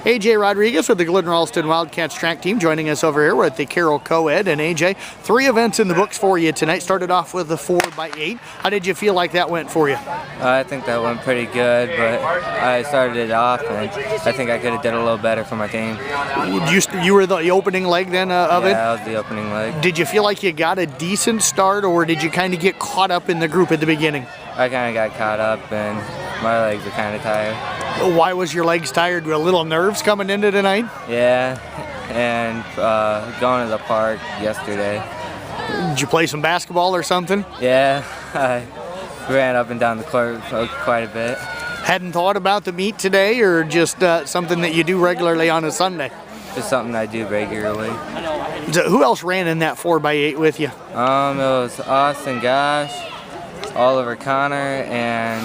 AJ Rodriguez with the Glidden Ralston Wildcats track team joining us over here with the Carroll Co-Ed. And AJ, 3 events in the books for you tonight. Started off with the 4x8. How did you feel like that went for you? I think that went pretty good, but I started it off and I think I could have did a little better for my team. You were the opening leg then of it? Yeah, I was the opening leg. Did you feel like you got a decent start, or did you kind of get caught up in the group at the beginning? I kind of got caught up and my legs are kind of tired. Why was your legs tired? Were a little nerves coming into tonight? Yeah, and going to the park yesterday. Did you play some basketball or something? Yeah, I ran up and down the court quite a bit. Hadn't thought about the meet today, or just something that you do regularly on a Sunday? Just something I do regularly. So who else ran in that 4x8 with you? It was Austin Gosh, Oliver Connor, and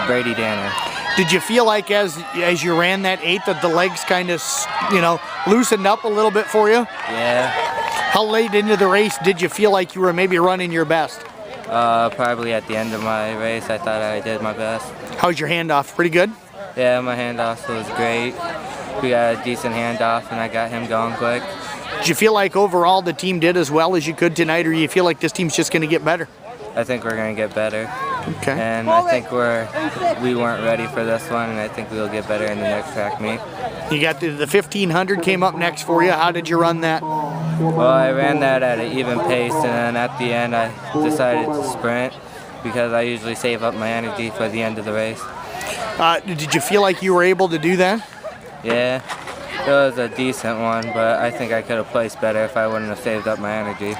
Brady Danner. Did you feel like as you ran that 8 that the legs kind of, loosened up a little bit for you? Yeah. How late into the race did you feel like you were maybe running your best? Probably at the end of my race, I thought I did my best. How's your handoff? Pretty good? Yeah, my handoff was great. We got a decent handoff, and I got him going quick. Did you feel like overall the team did as well as you could tonight, or do you feel like this team's just going to get better? I think we're going to get better. Okay. And I think we weren't ready for this one, and I think we'll get better in the next track meet. You got the 1500 came up next for you. How did you run that? Well, I ran that at an even pace, and then at the end I decided to sprint because I usually save up my energy for the end of the race. Did you feel like you were able to do that? Yeah, it was a decent one, but I think I could have placed better if I wouldn't have saved up my energy.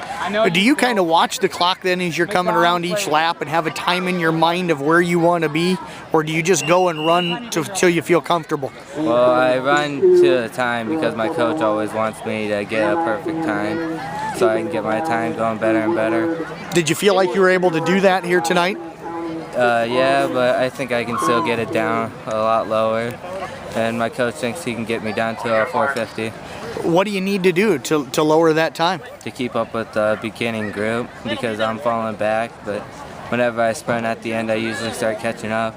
Do you kind of watch the clock then as you're coming around each lap and have a time in your mind of where you want to be, or do you just go and run till you feel comfortable? Well, I run to the time because my coach always wants me to get a perfect time so I can get my time going better and better. Did you feel like you were able to do that here tonight? Yeah, but I think I can still get it down a lot lower. And my coach thinks he can get me down to a 450. What do you need to do to lower that time? To keep up with the beginning group, because I'm falling back, but whenever I sprint at the end, I usually start catching up.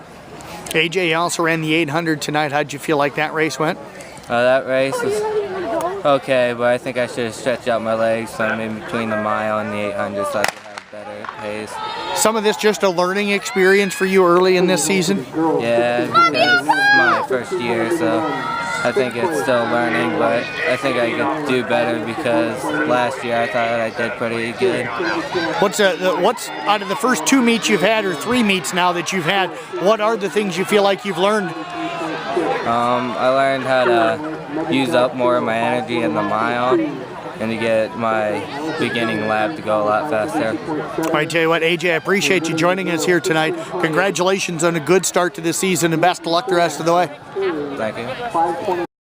AJ, you also ran the 800 tonight. How'd you feel like that race went? That race was okay, but I think I should have stretched out my legs from in between the mile and the 800 so I could have better pace. Some of this just a learning experience for you early in this season? Yeah, because it's my first year, so I think it's still learning, but I think I could do better because last year I thought I did pretty good. What's out of the first 2 meets you've had, or 3 meets now that you've had, what are the things you feel like you've learned? I learned how to use up more of my energy in the mile and to get my beginning lap to go a lot faster. All right, tell you what, AJ, I appreciate you joining us here tonight. Congratulations on a good start to this season, and best of luck the rest of the way. Thank you.